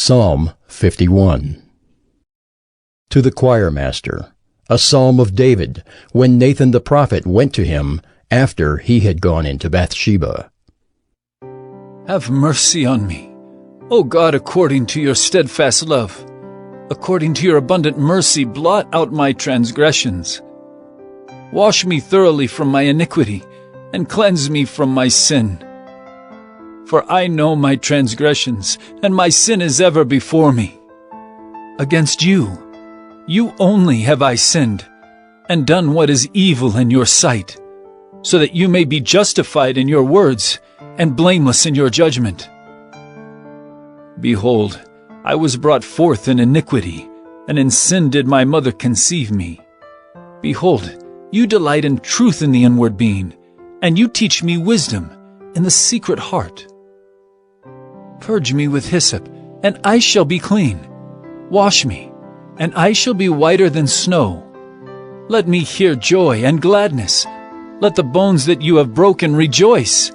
Psalm 51. To the choir master, a psalm of David, when Nathan the prophet went to him after he had gone into Bathsheba. Have mercy on me, O God, according to your steadfast love. According to your abundant mercy, blot out my transgressions. Wash me thoroughly from my iniquity, and cleanse me from my sin. For I know my transgressions, and my sin is ever before me. Against you only have I sinned, and done what is evil in your sight, so that you may be justified in your words, and blameless in your judgment. Behold, I was brought forth in iniquity, and in sin did my mother conceive me. Behold, you delight in truth in the inward being, and you teach me wisdom in the secret heart. Purge me with hyssop, and I shall be clean. Wash me, and I shall be whiter than snow. Let me hear joy and gladness. Let the bones that you have broken rejoice.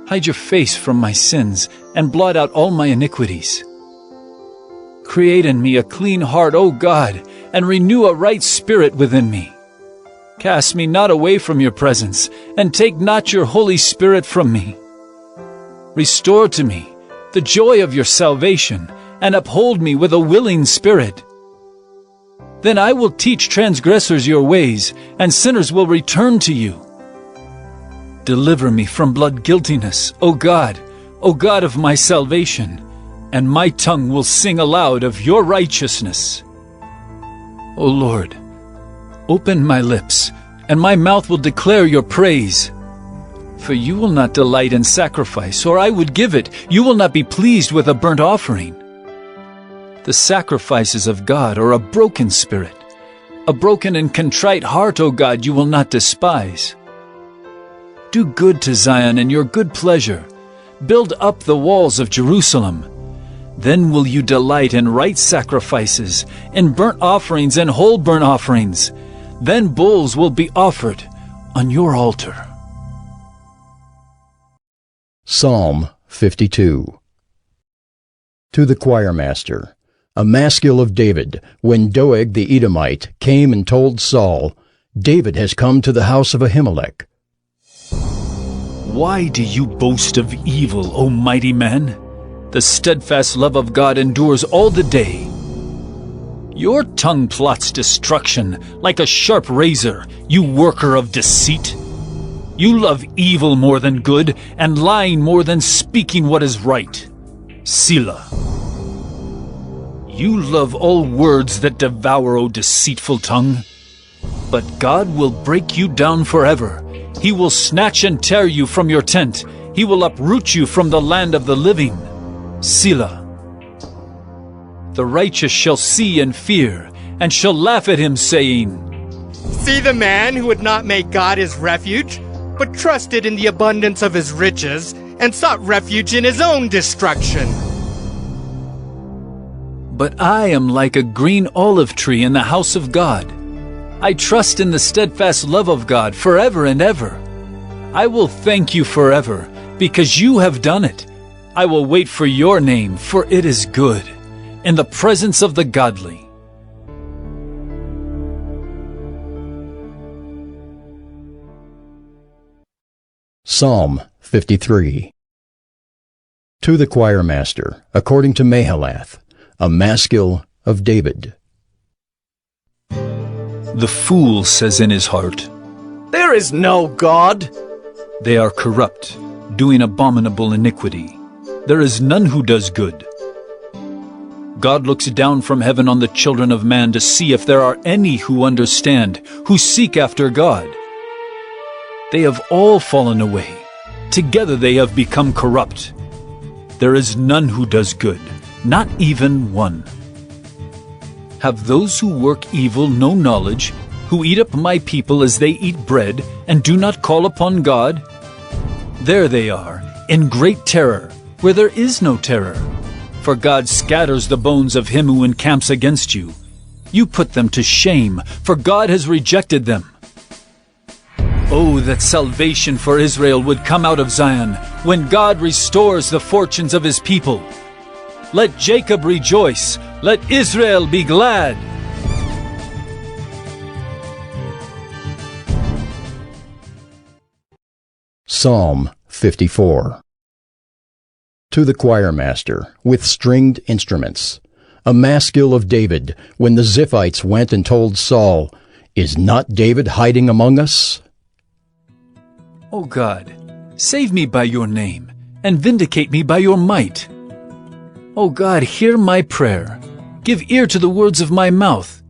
Hide your face from my sins, and blot out all my iniquities. Create in me a clean heart, O God, and renew a right spirit within me. Cast me not away from your presence, and take not your Holy Spirit from me. Restore to me the joy of your salvation, and uphold me with a willing spirit. Then I will teach transgressors your ways, and sinners will return to you. Deliver me from blood guiltiness, O God of my salvation, and my tongue will sing aloud of your righteousness. O Lord, open my lips, and my mouth will declare your praise. For you will not delight in sacrifice, or I would give it. You will not be pleased with a burnt offering. The sacrifices of God are a broken spirit. A broken and contrite heart, O God, you will not despise. Do good to Zion in your good pleasure. Build up the walls of Jerusalem. Then will you delight in right sacrifices, in burnt offerings and whole burnt offerings. Then bulls will be offered on your altar. Psalm 52. To the choir master, a maskil of David, when Doeg the Edomite came and told Saul, David has come to the house of Ahimelech. Why do you boast of evil, O mighty man? The steadfast love of God endures all the day. Your tongue plots destruction like a sharp razor, you worker of deceit. You love evil more than good, and lying more than speaking what is right. Selah. You love all words that devour, O deceitful tongue. But God will break you down forever. He will snatch and tear you from your tent. He will uproot you from the land of the living. Selah. The righteous shall see and fear, and shall laugh at him, saying, See the man who would not make God his refuge, but trusted in the abundance of his riches, and sought refuge in his own destruction. But I am like a green olive tree in the house of God. I trust in the steadfast love of God forever and ever. I will thank you forever, because you have done it. I will wait for your name, for it is good, in the presence of the godly. Psalm 53. To the choir master, according to Mahalath, a maskil of David. The fool says in his heart, There is no God. They are corrupt, doing abominable iniquity. There is none who does good. God looks down from heaven on the children of man to see if there are any who understand, who seek after God. They have all fallen away. Together they have become corrupt. There is none who does good, not even one. Have those who work evil no knowledge, who eat up my people as they eat bread, and do not call upon God? There they are, in great terror, where there is no terror. For God scatters the bones of him who encamps against you. You put them to shame, for God has rejected them. Oh, that salvation for Israel would come out of Zion, when God restores the fortunes of his people. Let Jacob rejoice. Let Israel be glad. Psalm 54. To the choirmaster, with stringed instruments, a maskil of David, when the Ziphites went and told Saul, "Is not David hiding among us?" O God, save me by your name, and vindicate me by your might. O God, hear my prayer. Give ear to the words of my mouth.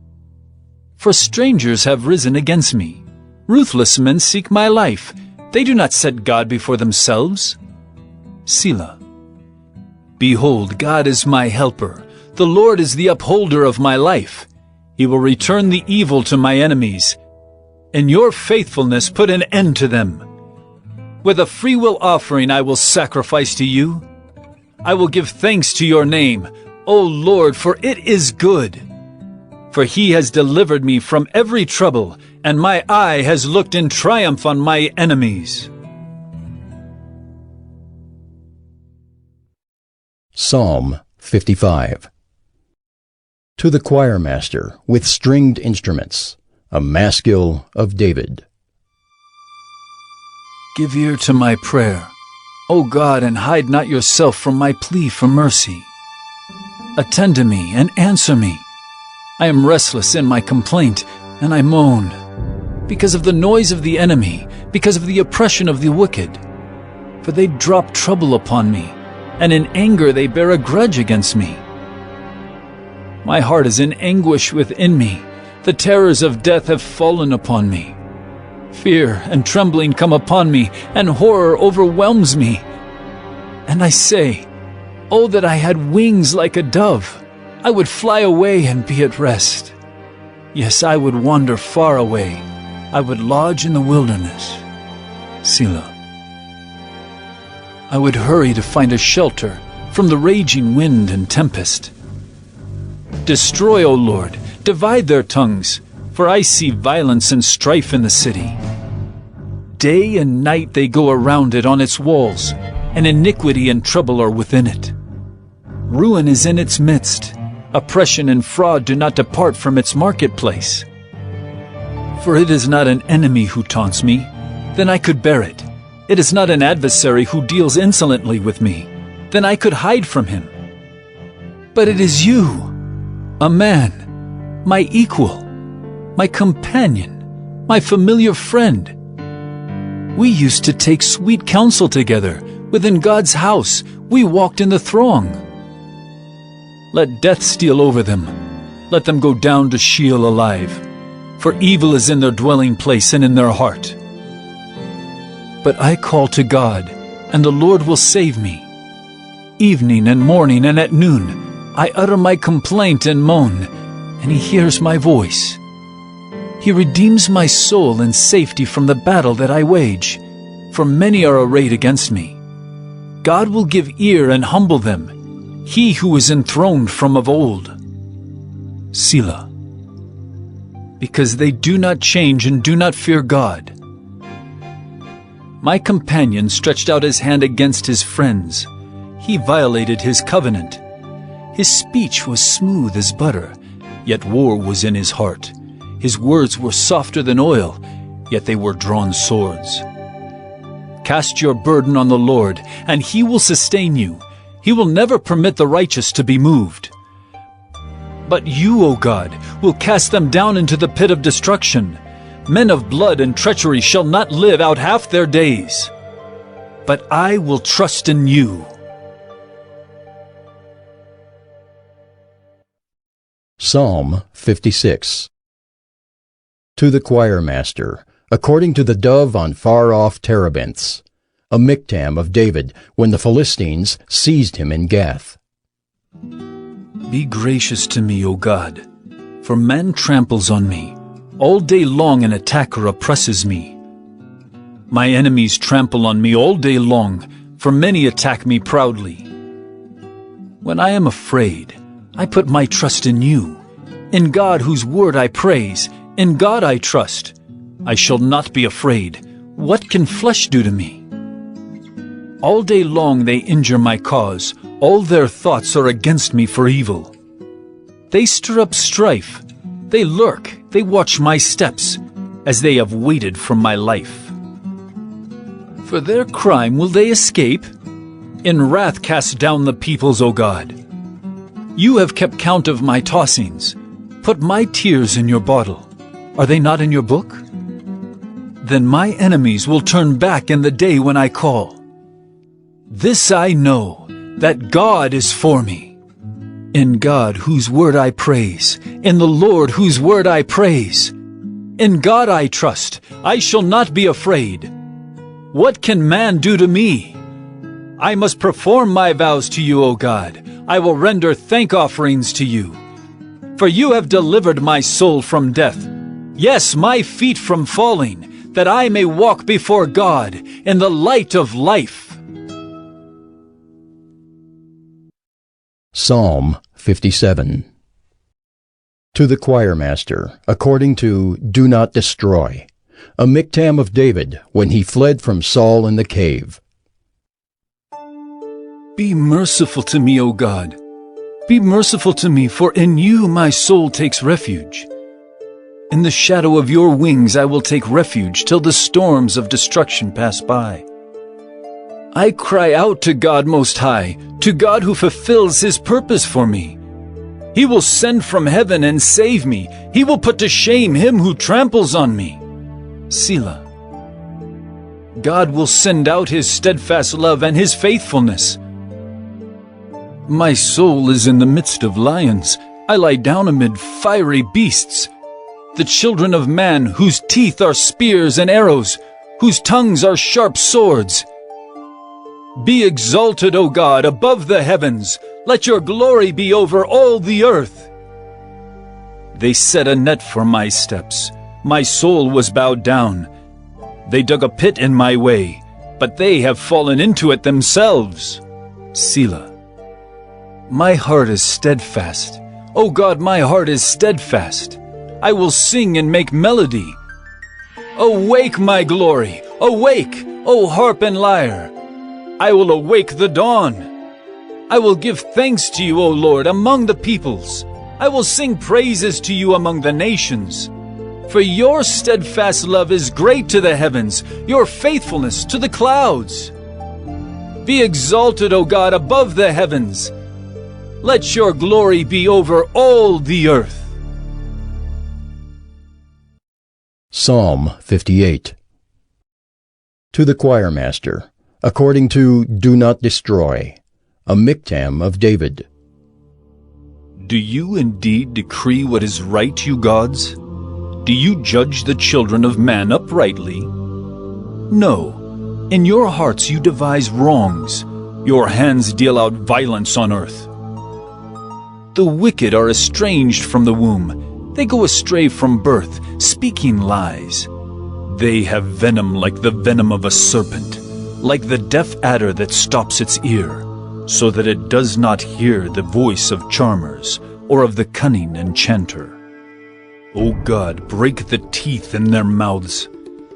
For strangers have risen against me. Ruthless men seek my life. They do not set God before themselves. Selah. Behold, God is my helper. The Lord is the upholder of my life. He will return the evil to my enemies. In your faithfulness put an end to them. With a freewill offering I will sacrifice to you. I will give thanks to your name, O Lord, for it is good. For he has delivered me from every trouble, and my eye has looked in triumph on my enemies. Psalm 55. To the choirmaster, with stringed instruments, a maskil of David. Give ear to my prayer, O God, and hide not yourself from my plea for mercy. Attend to me and answer me. I am restless in my complaint, and I moan, because of the noise of the enemy, because of the oppression of the wicked. For they drop trouble upon me, and in anger they bear a grudge against me. My heart is in anguish within me. The terrors of death have fallen upon me. Fear and trembling come upon me, and horror overwhelms me. And I say, "Oh, that I had wings like a dove! I would fly away and be at rest. Yes, I would wander far away. I would lodge in the wilderness." Selah. I would hurry to find a shelter from the raging wind and tempest. Destroy, O Lord, divide their tongues, for I see violence and strife in the city. Day and night they go around it on its walls, and iniquity and trouble are within it. Ruin is in its midst. Oppression and fraud do not depart from its marketplace. For it is not an enemy who taunts me, then I could bear it. It is not an adversary who deals insolently with me, then I could hide from him. But it is you, a man, my equal, my companion, my familiar friend. We used to take sweet counsel together. Within God's house, we walked in the throng. Let death steal over them. Let them go down to Sheol alive. For evil is in their dwelling place and in their heart. But I call to God, and the Lord will save me. Evening and morning and at noon, I utter my complaint and moan, and he hears my voice. He redeems my soul in safety from the battle that I wage, for many are arrayed against me. God will give ear and humble them, he who is enthroned from of old. Selah. Because they do not change and do not fear God. My companion stretched out his hand against his friends. He violated his covenant. His speech was smooth as butter, yet war was in his heart. His words were softer than oil, yet they were drawn swords. Cast your burden on the Lord, and he will sustain you. He will never permit the righteous to be moved. But you, O God, will cast them down into the pit of destruction. Men of blood and treachery shall not live out half their days. But I will trust in you. Psalm 56. To the choirmaster, according to the dove on far-off terebinths, a miktam of David, when the Philistines seized him in Gath. Be gracious to me, O God, for man tramples on me. All day long an attacker oppresses me. My enemies trample on me all day long, for many attack me proudly. When I am afraid, I put my trust in you. In God whose word I praise, in God I trust. I shall not be afraid. What can flesh do to me? All day long they injure my cause. All their thoughts are against me for evil. They stir up strife. They lurk, they watch my steps, as they have waited for my life. For their crime will they escape? In wrath cast down the peoples, O God. You have kept count of my tossings. Put my tears in your bottle. Are they not in your book? Then my enemies will turn back in the day when I call. This I know, that God is for me. In God whose word I praise, in the Lord whose word I praise. In God I trust, I shall not be afraid. What can man do to me? I must perform my vows to you, O God. I will render thank offerings to you. For you have delivered my soul from death, yes, my feet from falling, that I may walk before God in the light of life. Psalm 57. To the choirmaster, according to Do Not Destroy, a miktam of David when he fled from Saul in the cave. Be merciful to me, O God. Be merciful to me, for in you my soul takes refuge. In the shadow of your wings I will take refuge till the storms of destruction pass by. I cry out to God Most High, to God who fulfills His purpose for me. He will send from heaven and save me. He will put to shame him who tramples on me. Selah. God will send out His steadfast love and His faithfulness. My soul is in the midst of lions. I lie down amid fiery beasts. The children of man, whose teeth are spears and arrows, whose tongues are sharp swords. Be exalted, O God, above the heavens. Let your glory be over all the earth. They set a net for my steps. My soul was bowed down. They dug a pit in my way, but they have fallen into it themselves. Selah. My heart is steadfast. O God, my heart is steadfast. I will sing and make melody. Awake, my glory! Awake, O harp and lyre! I will awake the dawn. I will give thanks to you, O Lord, among the peoples. I will sing praises to you among the nations. For your steadfast love is great to the heavens, your faithfulness to the clouds. Be exalted, O God, above the heavens. Let your glory be over all the earth. Psalm 58. To the choirmaster, according to Do Not Destroy, a miktam of David. Do you indeed decree what is right, you gods? Do you judge the children of man uprightly? No. In your hearts you devise wrongs. Your hands deal out violence on earth. The wicked are estranged from the womb. They go astray from birth, speaking lies. They have venom like the venom of a serpent, like the deaf adder that stops its ear, so that it does not hear the voice of charmers or of the cunning enchanter. O God, break the teeth in their mouths.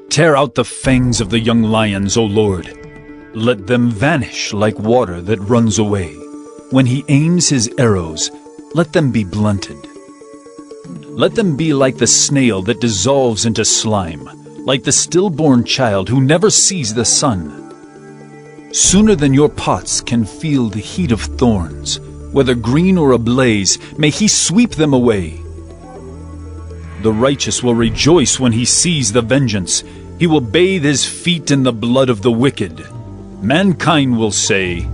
Tear out the fangs of the young lions, O Lord. Let them vanish like water that runs away. When he aims his arrows, let them be blunted. Let them be like the snail that dissolves into slime, like the stillborn child who never sees the sun. Sooner than your pots can feel the heat of thorns, whether green or ablaze, may he sweep them away. The righteous will rejoice when he sees the vengeance. He will bathe his feet in the blood of the wicked. Mankind will say,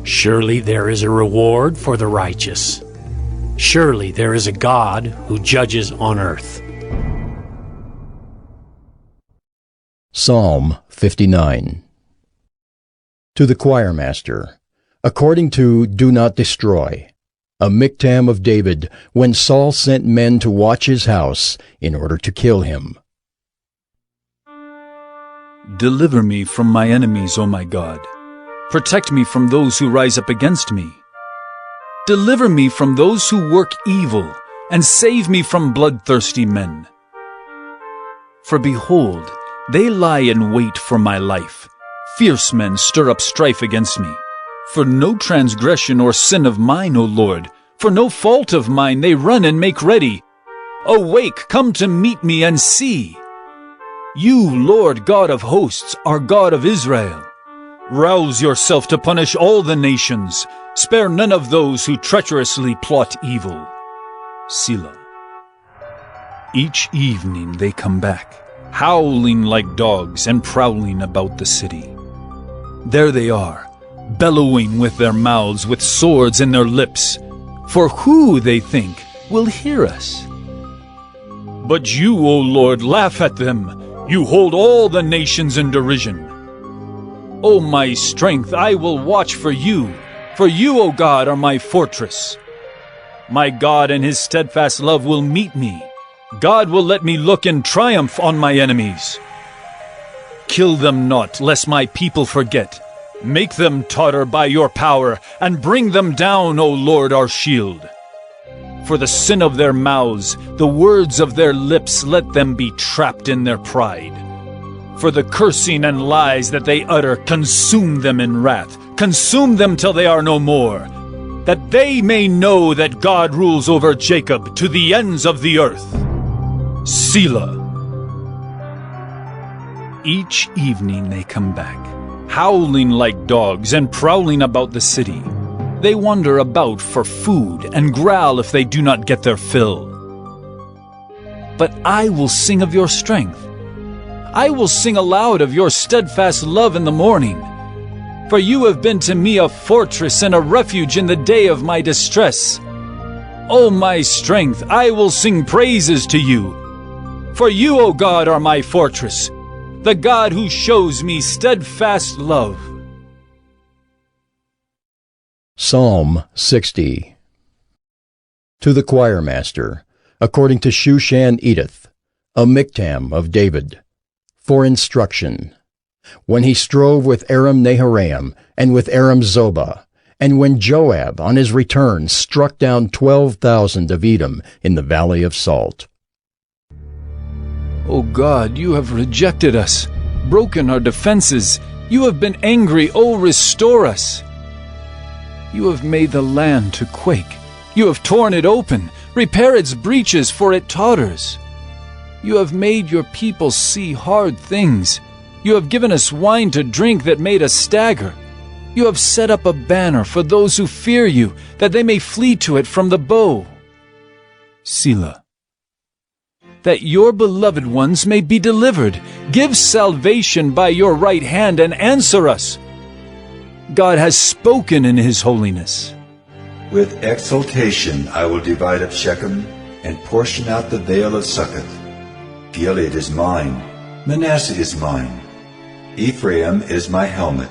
Surely there is a reward for the righteous. Surely there is a God who judges on earth. Psalm 59. To the choirmaster, according to Do Not Destroy, a miktam of David when Saul sent men to watch his house in order to kill him. Deliver me from my enemies, O my God. Protect me from those who rise up against me. Deliver me from those who work evil, and save me from bloodthirsty men. For behold, they lie in wait for my life. Fierce men stir up strife against me. For no transgression or sin of mine, O Lord, for no fault of mine they run and make ready. Awake, come to meet me and see. You, Lord God of hosts, are God of Israel. Rouse yourself to punish all the nations. Spare none of those who treacherously plot evil. Selah. Each evening they come back, howling like dogs and prowling about the city. There they are, bellowing with their mouths, with swords in their lips. For who, they think, will hear us? But you, O Lord, laugh at them. You hold all the nations in derision. O my strength, I will watch for you. For you, O God, are my fortress. My God and his steadfast love will meet me. God will let me look in triumph on my enemies. Kill them not, lest my people forget. Make them totter by your power, and bring them down, O Lord, our shield. For the sin of their mouths, the words of their lips, let them be trapped in their pride. For the cursing and lies that they utter, consume them in wrath. Consume them till they are no more, that they may know that God rules over Jacob to the ends of the earth. Selah. Each evening they come back, howling like dogs and prowling about the city. They wander about for food and growl if they do not get their fill. But I will sing of your strength. I will sing aloud of your steadfast love in the morning. For you have been to me a fortress and a refuge in the day of my distress. O my strength, I will sing praises to you. For you, O God, are my fortress, the God who shows me steadfast love. Psalm 60. To the choirmaster, according to Shushan Edith, a miktam of David, for instruction. When he strove with Aram Naharaim and with Aram Zobah, and when Joab on his return struck down 12,000 of Edom in the valley of Salt. O God, you have rejected us, broken our defenses. You have been angry, O restore us. You have made the land to quake. You have torn it open. Repair its breaches, for it totters. You have made your people see hard things. You have given us wine to drink that made us stagger. You have set up a banner for those who fear you, that they may flee to it from the bow. Selah. That your beloved ones may be delivered. Give salvation by your right hand and answer us. God has spoken in his holiness. With exultation I will divide up Shechem and portion out the vale of Succoth. Gilead is mine, Manasseh is mine. Ephraim is my helmet,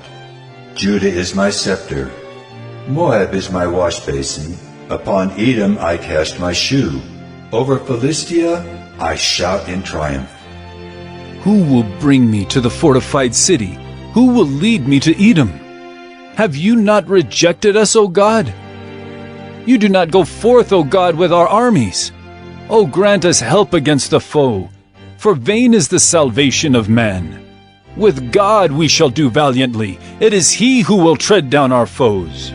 Judah is my scepter. Moab is my wash basin. Upon Edom I cast my shoe. Over Philistia I shout in triumph. Who will bring me to the fortified city? Who will lead me to Edom? Have you not rejected us, O God? You do not go forth, O God, with our armies. O grant us help against the foe, for vain is the salvation of man. With God we shall do valiantly. It is he who will tread down our foes.